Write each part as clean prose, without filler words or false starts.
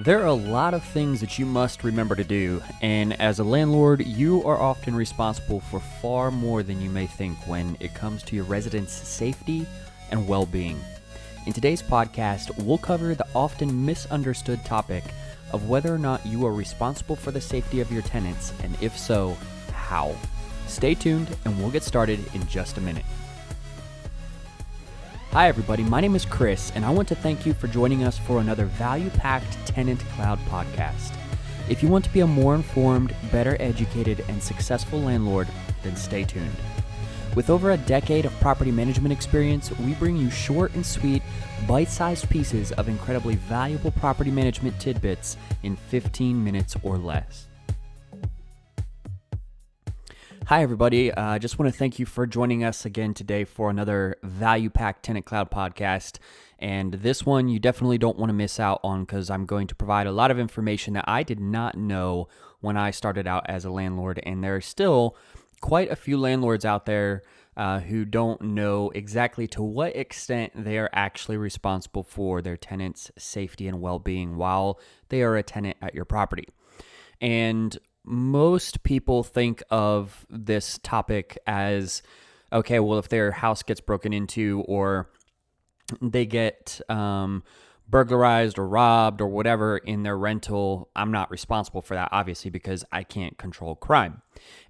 There are a lot of things that you must remember to do, and as a landlord, you are often responsible for far more than you may think when it comes to your residents' safety and well-being. In today's podcast, we'll cover the often misunderstood topic of whether or not you are responsible for the safety of your tenants, and if so, how. Stay tuned, and we'll get started in just a minute. Hi everybody, my name is Chris, and I want to thank you for joining us for another value-packed TenantCloud podcast. If you want to be a more informed, better educated, and successful landlord, then stay tuned. With over a decade of property management experience, we bring you short and sweet, bite-sized pieces of incredibly valuable property management tidbits in 15 minutes or less. Hi everybody, I just want to thank you for joining us again today for another value-packed TenantCloud podcast. And this one you definitely don't want to miss out on because I'm going to provide a lot of information that I did not know when I started out as a landlord. And there are still quite a few landlords out there who don't know exactly to what extent they are actually responsible for their tenants' safety and well-being while they are a tenant at your property. And most people think of this topic as, okay, well, if their house gets broken into or they get burglarized or robbed or whatever in their rental, I'm not responsible for that, obviously, because I can't control crime.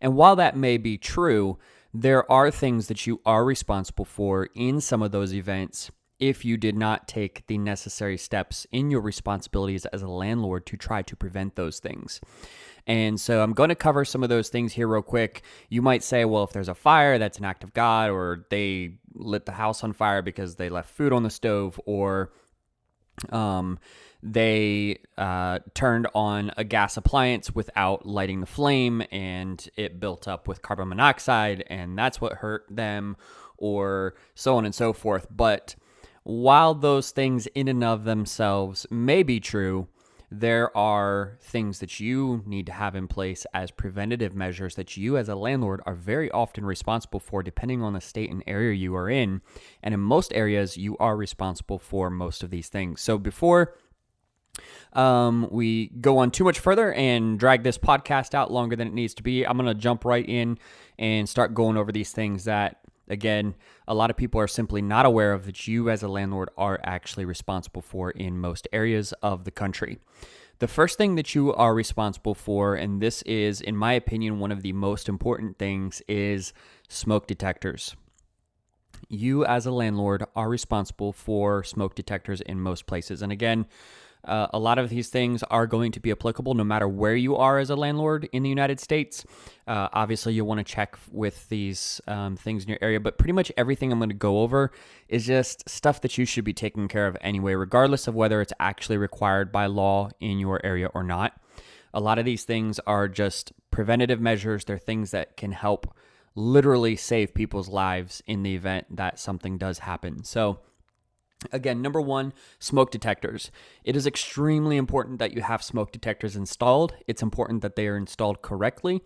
And while that may be true, there are things that you are responsible for in some of those events if you did not take the necessary steps in your responsibilities as a landlord to try to prevent those things. And so I'm going to cover some of those things here real quick. You might say, well, if there's a fire, that's an act of God, or they lit the house on fire because they left food on the stove, or they turned on a gas appliance without lighting the flame and it built up with carbon monoxide and that's what hurt them, or so on and so forth. But while those things in and of themselves may be true, there are things that you need to have in place as preventative measures that you as a landlord are very often responsible for depending on the state and area you are in. And in most areas, you are responsible for most of these things. So before we go on too much further and drag this podcast out longer than it needs to be, I'm going to jump right in and start going over these things that, again, a lot of people are simply not aware of that you as a landlord are actually responsible for in most areas of the country. The first thing that you are responsible for, and this is, in my opinion, one of the most important things, is smoke detectors. You as a landlord are responsible for smoke detectors in most places. And again, a lot of these things are going to be applicable no matter where you are as a landlord in the United States. Obviously, you'll want to check with these things in your area, but pretty much everything I'm going to go over is just stuff that you should be taking care of anyway, regardless of whether it's actually required by law in your area or not. A lot of these things are just preventative measures. They're things that can help literally save people's lives in the event that something does happen. So again, number one, smoke detectors. It is extremely important that you have smoke detectors installed. It's important that they are installed correctly,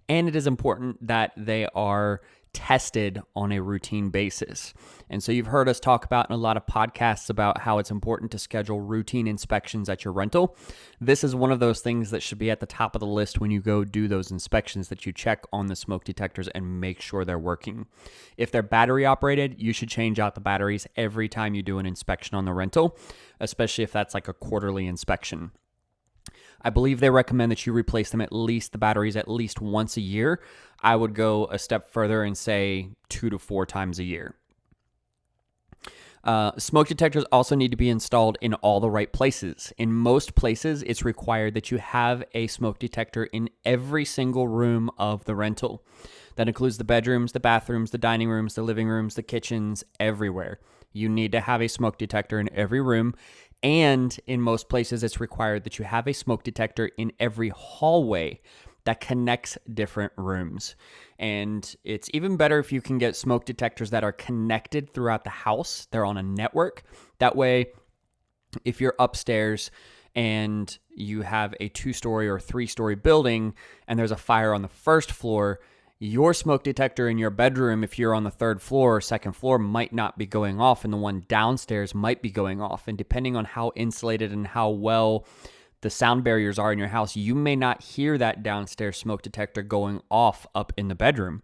and it is important that they are tested on a routine basis. And so you've heard us talk about in a lot of podcasts about how it's important to schedule routine inspections at your rental. This is one of those things that should be at the top of the list when you go do those inspections, that you check on the smoke detectors and make sure they're working. If they're battery operated, you should change out the batteries every time you do an inspection on the rental, especially if that's like a quarterly inspection. I believe they recommend that you replace them the batteries at least once a year. I would go a step further and say 2 to 4 times a year. Smoke detectors also need to be installed in all the right places. In most places, it's required that you have a smoke detector in every single room of the rental. That includes the bedrooms, the bathrooms, the dining rooms, the living rooms, the kitchens, everywhere. You need to have a smoke detector in every room. And in most places, it's required that you have a smoke detector in every hallway that connects different rooms. And it's even better if you can get smoke detectors that are connected throughout the house. They're on a network. That way, if you're upstairs and you have a 2-story or 3-story building and there's a fire on the first floor, your smoke detector in your bedroom, if you're on the 3rd floor or 2nd floor, might not be going off, and the one downstairs might be going off. And depending on how insulated and how well the sound barriers are in your house, you may not hear that downstairs smoke detector going off up in the bedroom.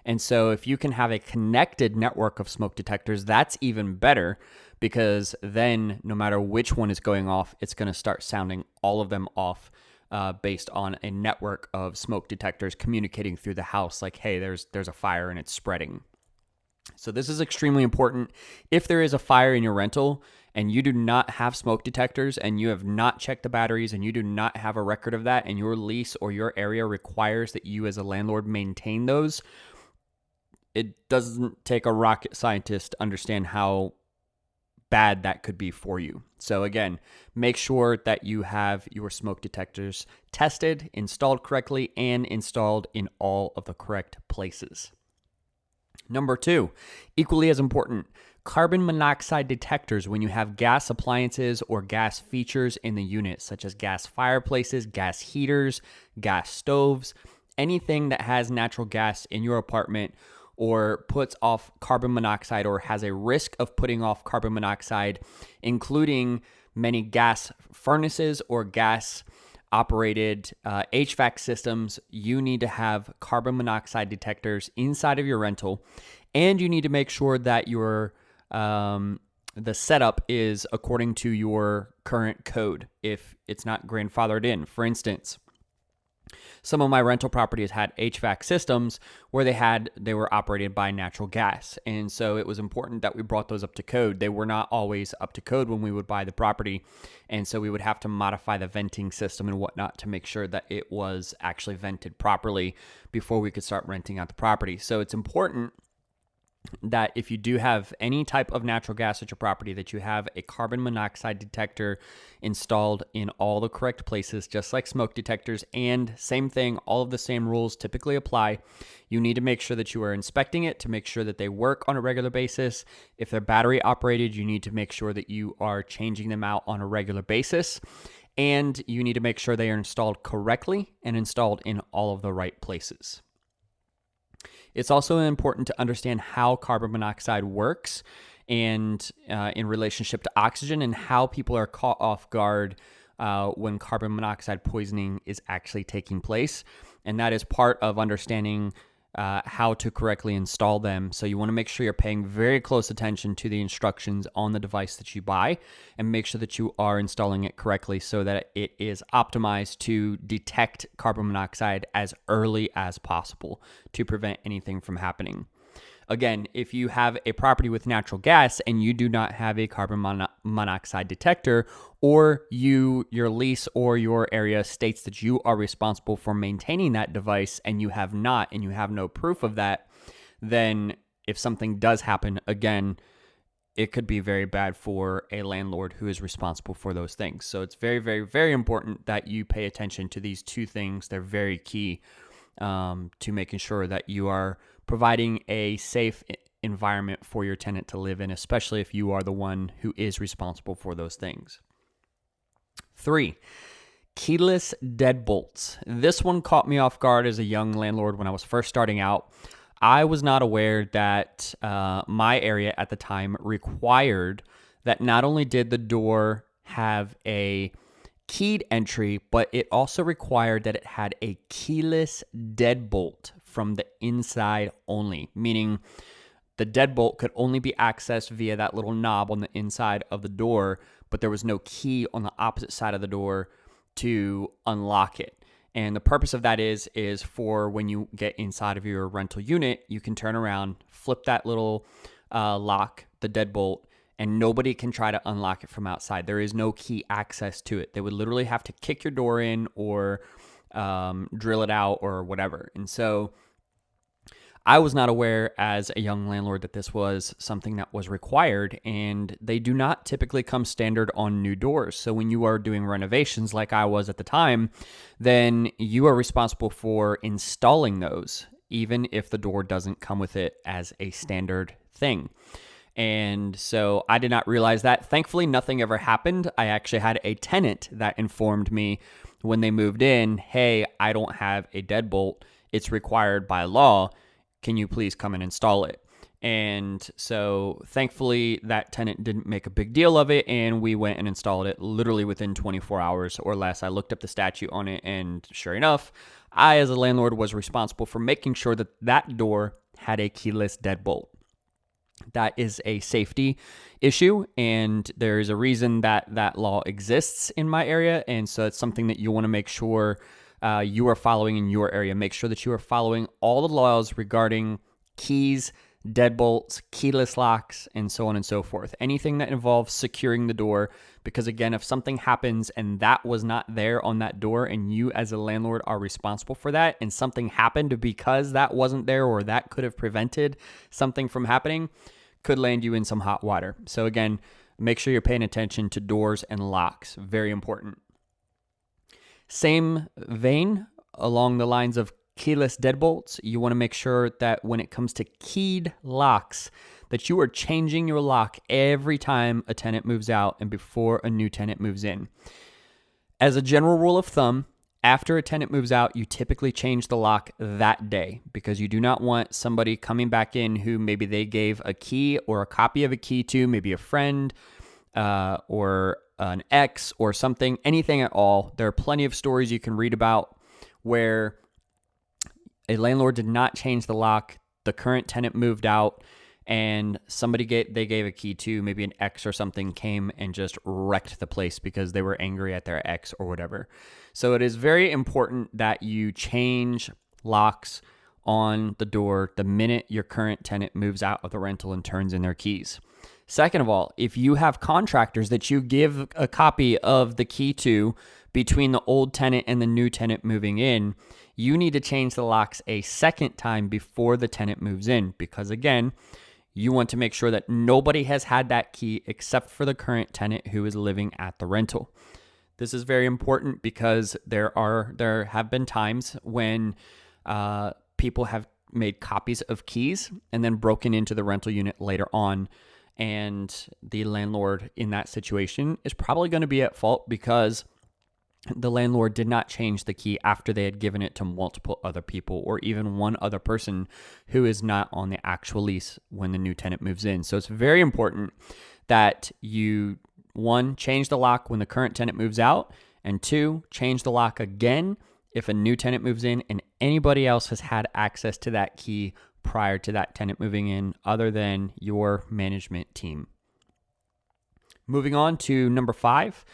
And so if you can have a connected network of smoke detectors, that's even better, because then no matter which one is going off, it's going to start sounding all of them off based on a network of smoke detectors communicating through the house like, hey, there's a fire and it's spreading. So this is extremely important. If there is a fire in your rental and you do not have smoke detectors and you have not checked the batteries and you do not have a record of that, and your lease or your area requires that you as a landlord maintain those, it doesn't take a rocket scientist to understand how bad that could be for you. So again, make sure that you have your smoke detectors tested, installed correctly, and installed in all of the correct places. Number 2, equally as important, carbon monoxide detectors when you have gas appliances or gas features in the unit, such as gas fireplaces, gas heaters, gas stoves, anything that has natural gas in your apartment or puts off carbon monoxide or has a risk of putting off carbon monoxide, including many gas furnaces or gas operated HVAC systems. You need to have carbon monoxide detectors inside of your rental, and you need to make sure that your the setup is according to your current code if it's not grandfathered in. For instance, some of my rental properties had HVAC systems where they were operated by natural gas. And so it was important that we brought those up to code. They were not always up to code when we would buy the property. And so we would have to modify the venting system and whatnot to make sure that it was actually vented properly before we could start renting out the property. So it's important that if you do have any type of natural gas at your property, that you have a carbon monoxide detector installed in all the correct places, just like smoke detectors. And same thing, all of the same rules typically apply. You need to make sure that you are inspecting it to make sure that they work on a regular basis. If they're battery operated, you need to make sure that you are changing them out on a regular basis. And you need to make sure they are installed correctly and installed in all of the right places. It's also important to understand how carbon monoxide works and in relationship to oxygen, and how people are caught off guard when carbon monoxide poisoning is actually taking place. And that is part of understanding how to correctly install them. So you want to make sure you're paying very close attention to the instructions on the device that you buy, and make sure that you are installing it correctly so that it is optimized to detect carbon monoxide as early as possible to prevent anything from happening. Again, if you have a property with natural gas and you do not have a carbon monoxide detector, or your lease or your area states that you are responsible for maintaining that device and you have not, and you have no proof of that, then if something does happen, again, it could be very bad for a landlord who is responsible for those things. So it's very, very, very important that you pay attention to these two things. They're very key to making sure that you are providing a safe environment for your tenant to live in, especially if you are the one who is responsible for those things. 3, keyless deadbolts. This one caught me off guard as a young landlord when I was first starting out. I was not aware that my area at the time required that not only did the door have a keyed entry, but it also required that it had a keyless deadbolt from the inside only, meaning the deadbolt could only be accessed via that little knob on the inside of the door, but there was no key on the opposite side of the door to unlock it. And the purpose of that is for when you get inside of your rental unit, you can turn around, flip that little lock, the deadbolt, and nobody can try to unlock it from outside. There is no key access to it. They would literally have to kick your door in or drill it out or whatever. And so I was not aware as a young landlord that this was something that was required, and they do not typically come standard on new doors. So when you are doing renovations like I was at the time, then you are responsible for installing those, even if the door doesn't come with it as a standard thing. And so I did not realize that. Thankfully, nothing ever happened. I actually had a tenant that informed me when they moved in, hey, I don't have a deadbolt. It's required by law. Can you please come and install it? And so thankfully that tenant didn't make a big deal of it, and we went and installed it literally within 24 hours or less. I looked up the statute on it, and sure enough, I as a landlord was responsible for making sure that that door had a keyless deadbolt. That is a safety issue, and there's a reason that that law exists in my area, and so it's something that you want to make sure you are following in your area. Make sure that you are following all the laws regarding keys, deadbolts, keyless locks, and so on and so forth. Anything that involves securing the door, because again, if something happens and that was not there on that door and you as a landlord are responsible for that, and something happened because that wasn't there or that could have prevented something from happening, could land you in some hot water. So again, make sure you're paying attention to doors and locks. Very important. Same vein, along the lines of keyless deadbolts, you want to make sure that when it comes to keyed locks, that you are changing your lock every time a tenant moves out and before a new tenant moves in. As a general rule of thumb, after a tenant moves out, you typically change the lock that day, because you do not want somebody coming back in who maybe they gave a key or a copy of a key to, maybe a friend or an ex or something, anything at all. There are plenty of stories you can read about where a landlord did not change the lock, the current tenant moved out, and they gave a key to, maybe an ex or something, came and just wrecked the place because they were angry at their ex or whatever. So it is very important that you change locks on the door the minute your current tenant moves out of the rental and turns in their keys. Second of all, if you have contractors that you give a copy of the key to between the old tenant and the new tenant moving in, you need to change the locks a second time before the tenant moves in, because again, you want to make sure that nobody has had that key except for the current tenant who is living at the rental. This is very important because there have been times when people have made copies of keys and then broken into the rental unit later on, and the landlord in that situation is probably going to be at fault because the landlord did not change the key after they had given it to multiple other people or even one other person who is not on the actual lease when the new tenant moves in. So it's very important that you, one, change the lock when the current tenant moves out, and two, change the lock again if a new tenant moves in and anybody else has had access to that key prior to that tenant moving in other than your management team. Moving on to number 5.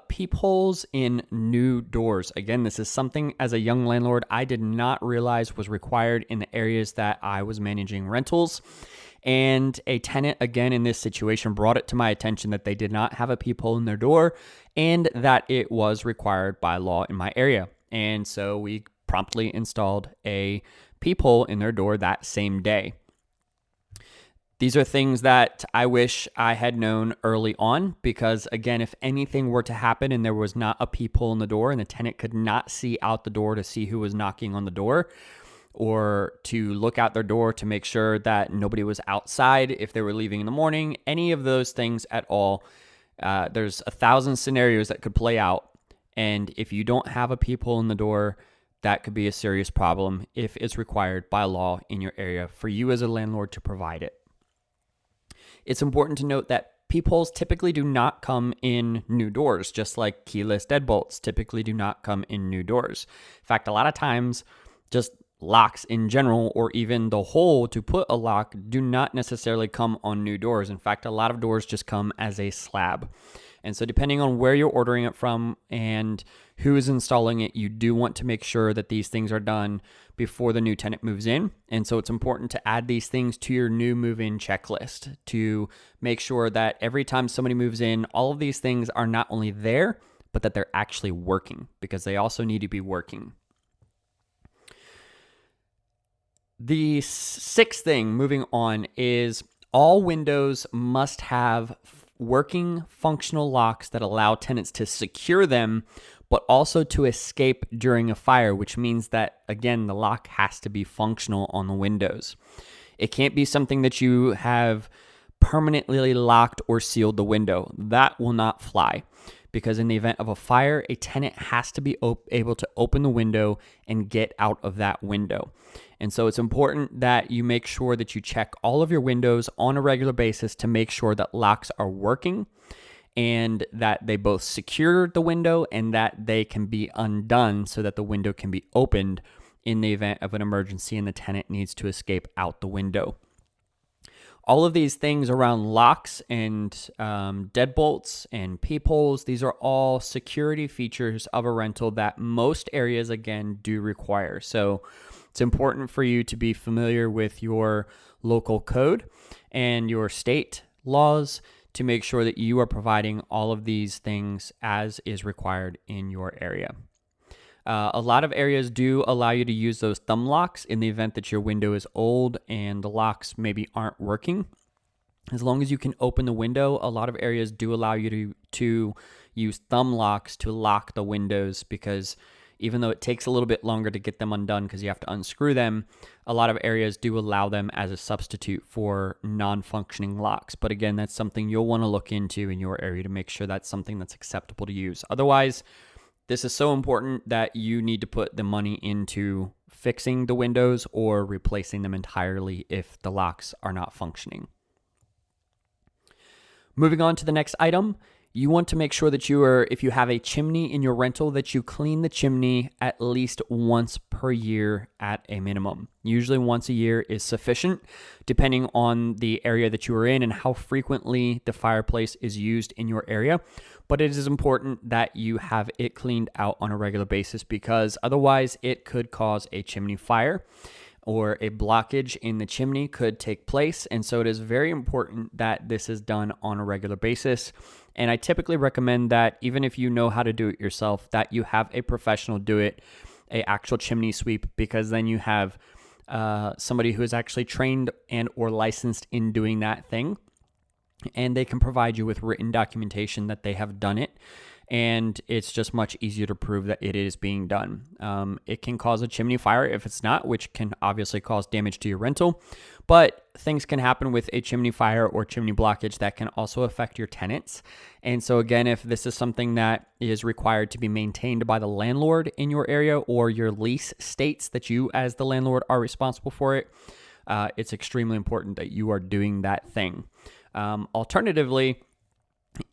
Peepholes in new doors. Again, this is something as a young landlord I did not realize was required in the areas that I was managing rentals. And a tenant, again, in this situation brought it to my attention that they did not have a peephole in their door and that it was required by law in my area. And so we promptly installed a peephole in their door that same day. These are things that I wish I had known early on because, again, if anything were to happen and there was not a peephole in the door and the tenant could not see out the door to see who was knocking on the door or to look out their door to make sure that nobody was outside if they were leaving in the morning, any of those things at all, there's 1,000 scenarios that could play out. And if you don't have a peephole in the door, that could be a serious problem if it's required by law in your area for you as a landlord to provide it. It's important to note that peepholes typically do not come in new doors, just like keyless deadbolts typically do not come in new doors. In fact, a lot of times, just locks in general, or even the hole to put a lock, do not necessarily come on new doors. In fact, a lot of doors just come as a slab. And so depending on where you're ordering it from and who is installing it, you do want to make sure that these things are done before the new tenant moves in. And so it's important to add these things to your new move-in checklist to make sure that every time somebody moves in, all of these things are not only there, but that they're actually working, because they also need to be working. The sixth thing, moving on, is all windows must have working functional locks that allow tenants to secure them, but also to escape during a fire, which means that, again, the lock has to be functional on the windows. It can't be something that you have permanently locked or sealed the window. That will not fly, because in the event of a fire, a tenant has to be able to open the window and get out of that window. And so it's important that you make sure that you check all of your windows on a regular basis to make sure that locks are working and that they both secure the window and that they can be undone so that the window can be opened in the event of an emergency and the tenant needs to escape out the window. All of these things around locks and deadbolts and peepholes, these are all security features of a rental that most areas, again, do require. So it's important for you to be familiar with your local code and your state laws to make sure that you are providing all of these things as is required in your area. A lot of areas do allow you to use those thumb locks in the event that your window is old and the locks maybe aren't working. As long as you can open the window, a lot of areas do allow you to use thumb locks to lock the windows, because even though it takes a little bit longer to get them undone because you have to unscrew them, a lot of areas do allow them as a substitute for non-functioning locks. But again, that's something you'll want to look into in your area to make sure that's something that's acceptable to use. Otherwise, this is so important that you need to put the money into fixing the windows or replacing them entirely if the locks are not functioning. Moving on to the next item, you want to make sure that if you have a chimney in your rental, that you clean the chimney at least once per year at a minimum. Usually once a year is sufficient, depending on the area that you are in and how frequently the fireplace is used in your area. But it is important that you have it cleaned out on a regular basis, because otherwise it could cause a chimney fire, or a blockage in the chimney could take place. And so it is very important that this is done on a regular basis. And I typically recommend that even if you know how to do it yourself, that you have a professional do it, a actual chimney sweep, because then you have somebody who is actually trained and or licensed in doing that thing. And they can provide you with written documentation that they have done it. And it's just much easier to prove that it is being done. It can cause a chimney fire if it's not, which can obviously cause damage to your rental. But things can happen with a chimney fire or chimney blockage that can also affect your tenants. And so again, if this is something that is required to be maintained by the landlord in your area, or your lease states that you as the landlord are responsible for it, it's extremely important that you are doing that thing. Alternatively,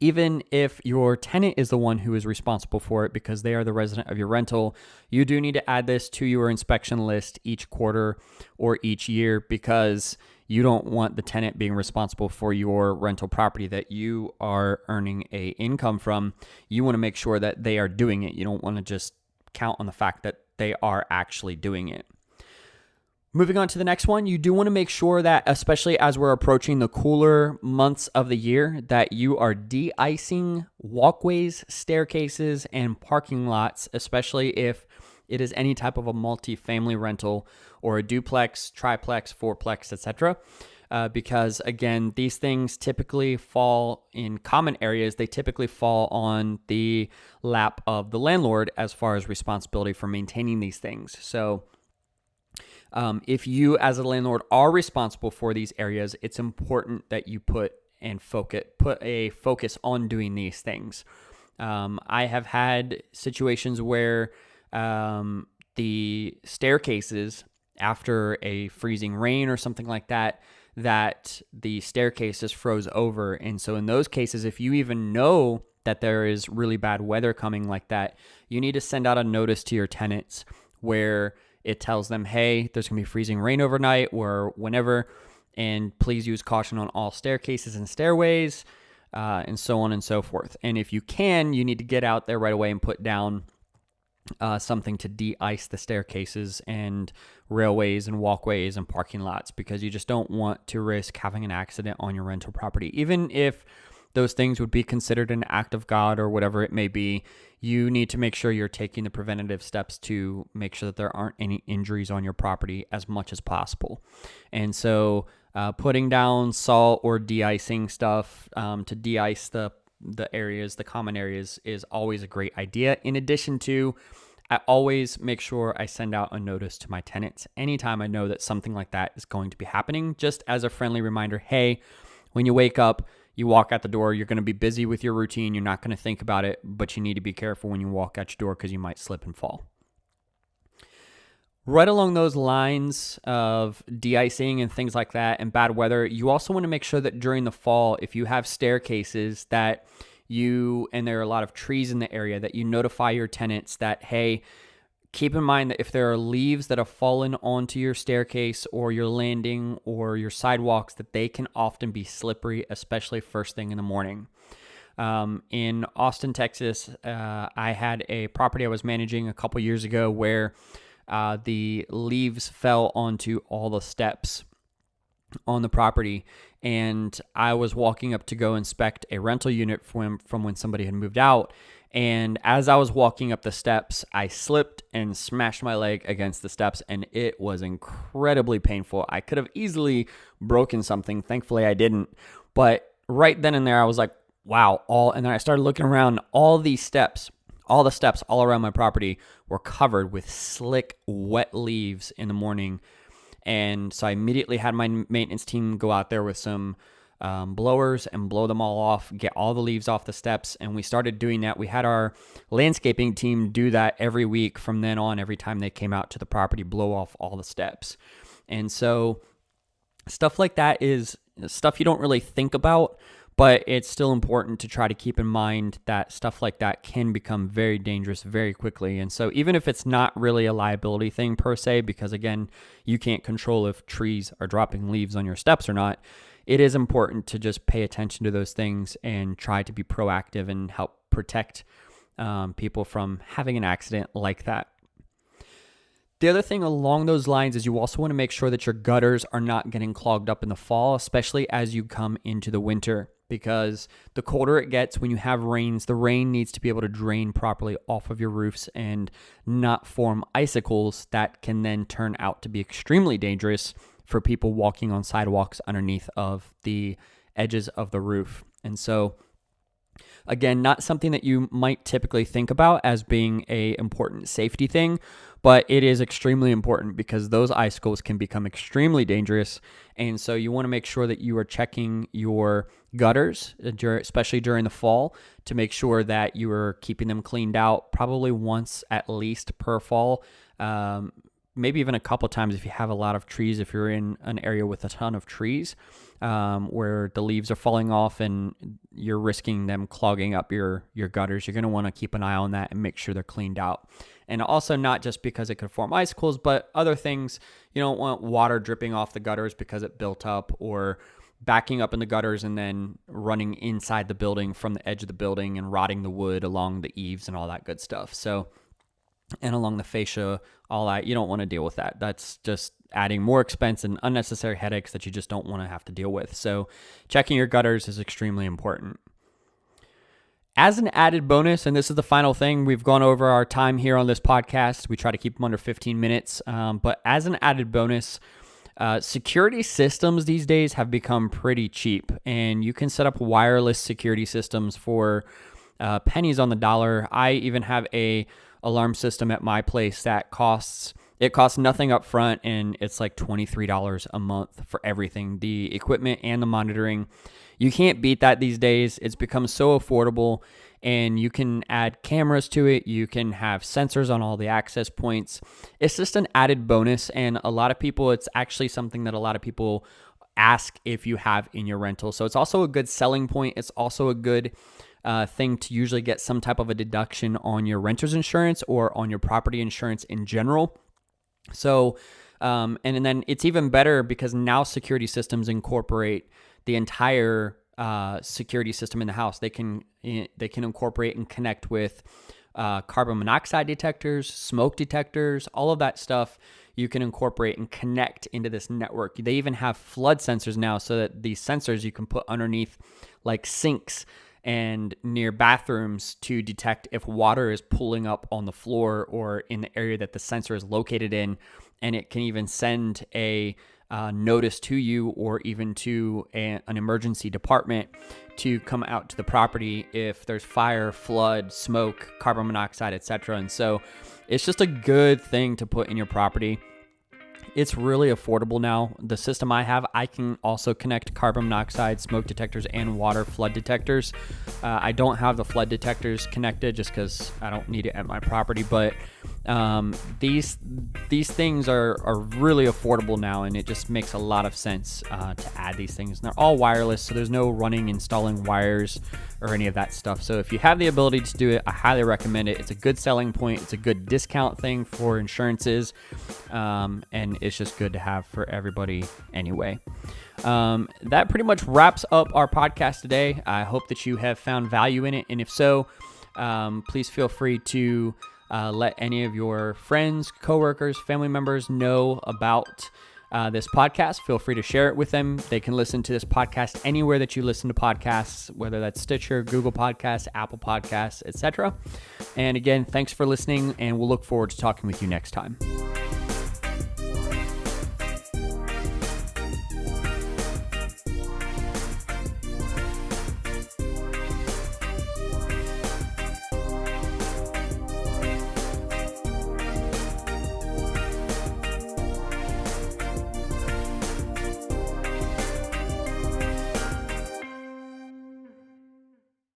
even if your tenant is the one who is responsible for it because they are the resident of your rental, you do need to add this to your inspection list each quarter or each year, because you don't want the tenant being responsible for your rental property that you are earning a income from. You want to make sure that they are doing it. You don't want to just count on the fact that they are actually doing it. Moving on to the next one, you do want to make sure that, especially as we're approaching the cooler months of the year, that you are de-icing walkways, staircases, and parking lots, especially if it is any type of a multi-family rental or a duplex, triplex, fourplex, etc. Because again, these things typically fall in common areas. They typically fall on the lap of the landlord as far as responsibility for maintaining these things. So if you as a landlord are responsible for these areas, it's important that you put a focus on doing these things. I have had situations where the staircases, after a freezing rain or something like that, that the staircases froze over. And so in those cases, if you even know that there is really bad weather coming like that, you need to send out a notice to your tenants where it tells them, hey, there's going to be freezing rain overnight or whenever, and please use caution on all staircases and stairways, and so on and so forth. And if you can, you need to get out there right away and put down something to de-ice the staircases and railways and walkways and parking lots, because you just don't want to risk having an accident on your rental property. Even if those things would be considered an act of God or whatever it may be, you need to make sure you're taking the preventative steps to make sure that there aren't any injuries on your property as much as possible. And so putting down salt or de-icing stuff to de-ice the areas, the common areas, is always a great idea. In addition to, I always make sure I send out a notice to my tenants anytime I know that something like that is going to be happening, just as a friendly reminder. Hey, when you wake up, You walk out the door, you're going to be busy with your routine. You're not going to think about it, but you need to be careful when you walk out your door because you might slip and fall. Right along those lines of de-icing and things like that and bad weather, you also want to make sure that during the fall, if you have staircases and there are a lot of trees in the area, that you notify your tenants that, hey, keep in mind that if there are leaves that have fallen onto your staircase or your landing or your sidewalks, that they can often be slippery, especially first thing in the morning. In Austin, Texas, I had a property I was managing a couple years ago where the leaves fell onto all the steps on the property, and I was walking up to go inspect a rental unit from when somebody had moved out. And as I was walking up the steps, I slipped and smashed my leg against the steps, and it was incredibly painful. I could have easily broken something. Thankfully, I didn't. But right then and there, I was like, wow. And then I started looking around. All the steps all around my property were covered with slick, wet leaves in the morning. And so I immediately had my maintenance team go out there with some blowers and blow them all off, get all the leaves off the steps. And we started doing that. We had our landscaping team do that every week from then on. Every time they came out to the property, blow off all the steps. And so stuff like that is stuff you don't really think about, but it's still important to try to keep in mind that stuff like that can become very dangerous very quickly. And so even if it's not really a liability thing per se, because again, you can't control if trees are dropping leaves on your steps or not, it is important to just pay attention to those things and try to be proactive and help protect people from having an accident like that. The other thing along those lines is you also want to make sure that your gutters are not getting clogged up in the fall, especially as you come into the winter, because the colder it gets when you have rains, the rain needs to be able to drain properly off of your roofs and not form icicles that can then turn out to be extremely dangerous for people walking on sidewalks underneath of the edges of the roof. And so, again, not something that you might typically think about as being an important safety thing, but it is extremely important because those icicles can become extremely dangerous. And so you want to make sure that you are checking your gutters, especially during the fall, to make sure that you are keeping them cleaned out probably once at least per fall. Maybe even a couple times if you have a lot of trees, if you're in an area with a ton of trees where the leaves are falling off and you're risking them clogging up your gutters. You're going to want to keep an eye on that and make sure they're cleaned out. And also not just because it could form icicles, but other things. You don't want water dripping off the gutters because it built up, or backing up in the gutters and then running inside the building from the edge of the building and rotting the wood along the eaves and all that good stuff. So, and along the fascia, all that, you don't want to deal with that. That's just adding more expense and unnecessary headaches that you just don't want to have to deal with. So checking your gutters is extremely important. As an added bonus, and this is the final thing, we've gone over our time here on this podcast. We try to keep them under 15 minutes. But as an added bonus, security systems these days have become pretty cheap, and you can set up wireless security systems for pennies on the dollar. I even have a alarm system at my place that costs nothing up front, and it's like $23 a month for everything, the equipment and the monitoring. You can't beat that these days. It's become so affordable, and you can add cameras to it. You can have sensors on all the access points. It's just an added bonus, and a lot of people, it's actually something that a lot of people ask if you have in your rental. So it's also a good selling point. It's also a good thing to usually get some type of a deduction on your renter's insurance or on your property insurance in general. So, and then it's even better because now security systems incorporate the entire security system in the house. They can incorporate and connect with carbon monoxide detectors, smoke detectors, all of that stuff. You can incorporate and connect into this network. They even have flood sensors now, so that these sensors you can put underneath like sinks and near bathrooms to detect if water is pooling up on the floor or in the area that the sensor is located in. And it can even send a notice to you or even to an emergency department to come out to the property if there's fire, flood, smoke, carbon monoxide, etc. And so it's just a good thing to put in your property. it's really affordable now. The system I have, I can also connect carbon monoxide, smoke detectors, and water flood detectors. I don't have the flood detectors connected just because I don't need it at my property, but these things are really affordable now, and it just makes a lot of sense to add these things. And they're all wireless, so there's no installing wires or any of that stuff. So if you have the ability to do it, I highly recommend it. It's a good selling point. It's a good discount thing for insurances, and it's just good to have for everybody anyway. That pretty much wraps up our podcast today. I hope that you have found value in it, and if so, please feel free to let any of your friends, coworkers, family members know about this podcast. Feel free to share it with them. They can listen to this podcast anywhere that you listen to podcasts, whether that's Stitcher, Google Podcasts, Apple Podcasts, etc. And again, thanks for listening, and we'll look forward to talking with you next time.